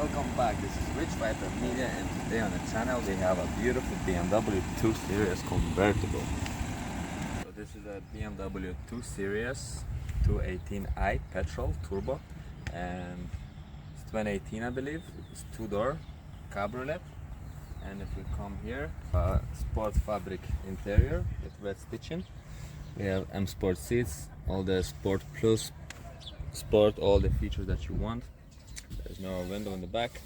Welcome back, this is Rich Viper Media, and today on the channel we have a beautiful BMW 2 Series convertible. So this is a BMW 2 Series 218i petrol turbo, and it's 2018 I believe. It's two-door cabriolet, and if we come here, sport fabric interior with red stitching. We have M Sport seats, all the Sport Plus, Sport, all the features that you want. There's no window in the back.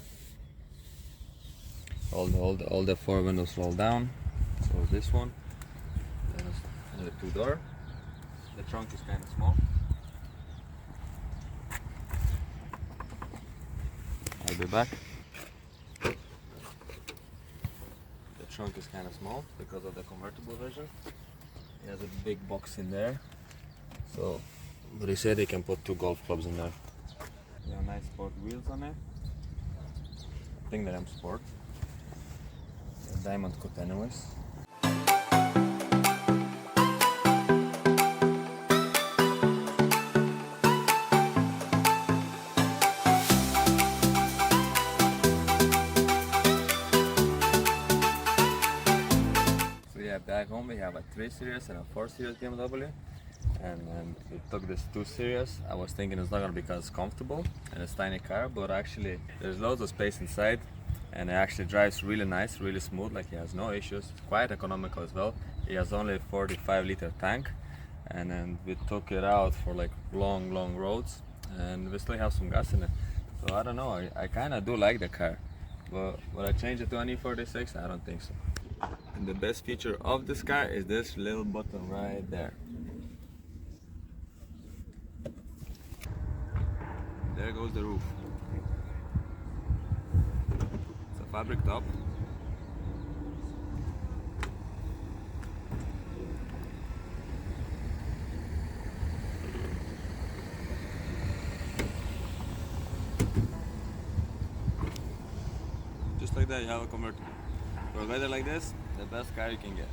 All the four windows roll down. So this one, there's the two-door. The trunk is kind of small. I'll be back. The trunk is kind of small because of the convertible version. It has a big box in there. So, but they say they can put 2 golf clubs in there. They have nice sport wheels on it. I think they're M Sport. They're diamond cut anyways. So yeah, back home we have a 3 Series and a 4 Series BMW. And we took this 2 Series. I was thinking it's not gonna be because comfortable and it's a tiny car, but actually there's loads of space inside, and it actually drives really nice, really smooth. Like, it has no issues. It's quite economical as well. It has only a 45-liter tank, and then we took it out for like long roads, and we still have some gas in it. So I don't know. I kind of do like the car, but would I change it to an E46? I don't think so. And the best feature of this car is this little button right there. There goes the roof. It's a fabric top. Just like that, you have a convertible. For a weather like this, the best car you can get.